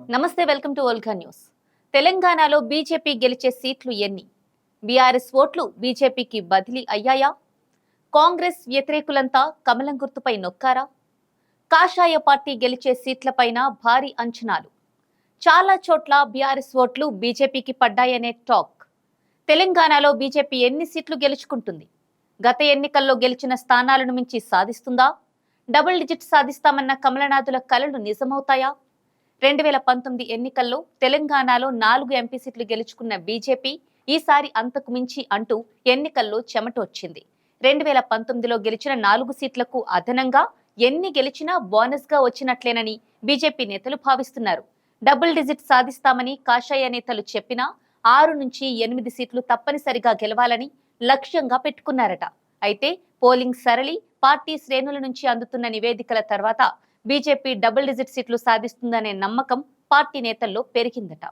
నమస్తే, welcome to Olga news. తెలంగాణలో BJP గెలిచే సీట్లు ఎన్ని? బీఆర్ఎస్ ఓట్లు బీజేపీకి బదిలీ అయ్యాయా? కాంగ్రెస్ వ్యతిరేకులంతా కమలం గుర్తుపై నొక్కారా? కాషాయ పార్టీ గెలిచే సీట్లపైన భారీ అంచనాలు. చాలా చోట్ల బీఆర్ఎస్ ఓట్లు బీజేపీకి పడ్డాయనే టాక్. తెలంగాణలో బీజేపీ ఎన్ని సీట్లు గెలుచుకుంటుంది? గత ఎన్నికల్లో గెలిచిన స్థానాలను మించి సాధిస్తుందా? డబుల్ డిజిట్ సాధిస్తామన్న కమలనాథుల కలలు నిజమవుతాయా? 2019 ఎన్నికల్లో తెలంగాణలో 4 ఎంపీ సీట్లు గెలుచుకున్న బీజేపీ ఈసారి అంతకు మించి అంటూ ఎన్నికల్లో చెమటొచ్చింది. 2019లో గెలిచిన 4 సీట్లకు అదనంగా ఎన్ని గెలిచినా బోనస్ గా వచ్చినట్లేనని బీజేపీ నేతలు భావిస్తున్నారు. డబుల్ డిజిట్ సాధిస్తామని కాషాయ నేతలు చెప్పినా 6 నుంచి 8 సీట్లు తప్పనిసరిగా గెలవాలని లక్ష్యంగా పెట్టుకున్నారట. అయితే పోలింగ్ సరళి, పార్టీ శ్రేణుల నుంచి అందుతున్న నివేదికల తర్వాత బీజేపీ డబుల్ డిజిట్ సీట్లు సాధిస్తుందనే నమ్మకం పార్టీ నేతల్లో పెరిగిందట.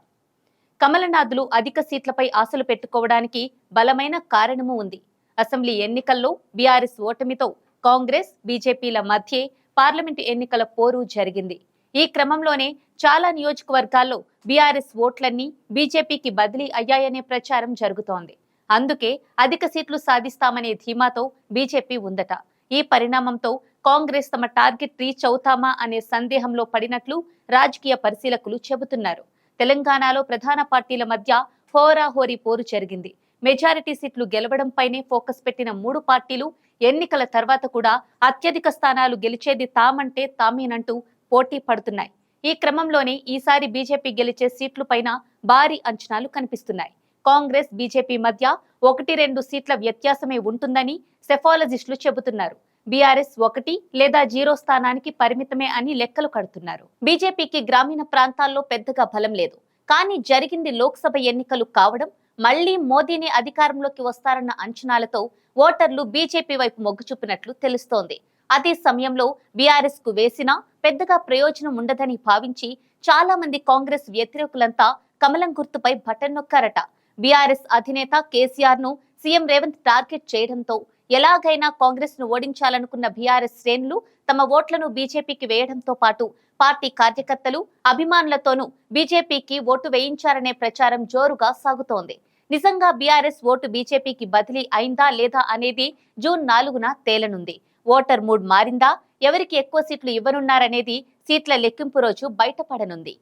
కమలనాథులు అధిక సీట్లపై ఆశలు పెట్టుకోవడానికి బలమైన కారణము ఉంది. అసెంబ్లీ ఎన్నికల్లో బీఆర్ఎస్ ఓటమితో కాంగ్రెస్, బీజేపీల మధ్య పార్లమెంటు ఎన్నికల పోరు జరిగింది. ఈ క్రమంలోనే చాలా నియోజకవర్గాల్లో బీఆర్ఎస్ ఓట్లన్నీ బీజేపీకి బదిలీ అయ్యాయనే ప్రచారం జరుగుతోంది. అందుకే అధిక సీట్లు సాధిస్తామనే ధీమాతో బీజేపీ ఉందట. ఈ పరిణామంతో కాంగ్రెస్ తమ టార్గెట్ రీచ్ అవుతామా అనే సందేహంలో పడినట్లు రాజకీయ పరిశీలకులు చెబుతున్నారు. తెలంగాణలో ప్రధాన పార్టీల మధ్య హోరాహోరీ పోరు జరిగింది. మెజారిటీ సీట్లు గెలవడంపైనే ఫోకస్ పెట్టిన 3 పార్టీలు ఎన్నికల తర్వాత కూడా అత్యధిక స్థానాలు గెలిచేది తామంటే తామేనంటూ పోటీ పడుతున్నాయి. ఈ క్రమంలోనే ఈసారి బీజేపీ గెలిచే సీట్లపైన భారీ అంచనాలు కనిపిస్తున్నాయి. కాంగ్రెస్, బీజేపీ మధ్య 1-2 సీట్ల వ్యత్యాసమే ఉంటుందని సెఫాలజిస్టులు చెబుతున్నారు. బీఆర్ఎస్ 1 లేదా 0 స్థానానికి పరిమితమే అని లెక్కలు కడుతున్నారు. బీజేపీకి గ్రామీణ ప్రాంతాల్లో పెద్దగా బలం లేదు. కానీ జరిగింది లోక్సభ ఎన్నికలు కావడం, మళ్లీ మోదీని అధికారంలోకి వస్తారన్న అంచనాలతో ఓటర్లు బీజేపీ వైపు మొగ్గు చూపినట్లు తెలుస్తోంది. అదే సమయంలో బీఆర్ఎస్ కు వేసినా పెద్దగా ప్రయోజనం ఉండదని భావించి చాలా మంది కాంగ్రెస్ వ్యతిరేకులంతా కమలం గుర్తుపై బటన్ నొక్కారట. బీఆర్ఎస్ అధినేత కేసీఆర్ ను సీఎం రేవంత్ టార్గెట్ చేయడంతో ఎలాగైనా కాంగ్రెస్ ను ఓడించాలనుకున్న బీఆర్ఎస్ శ్రేణులు తమ ఓట్లను బీజేపీకి వేయడంతో పాటు పార్టీ కార్యకర్తలు, అభిమానులతోనూ బీజేపీకి ఓటు వేయించారనే ప్రచారం జోరుగా సాగుతోంది. నిజంగా బీఆర్ఎస్ ఓటు బీజేపీకి బదిలీ అయిందా లేదా అనేది జూన్ 4న తేలనుంది. ఓటర్ మూడ్ మారిందా, ఎవరికి ఎక్కువ సీట్లు ఇవ్వనున్నారనేది సీట్ల లెక్కింపు రోజు బయటపడనుంది.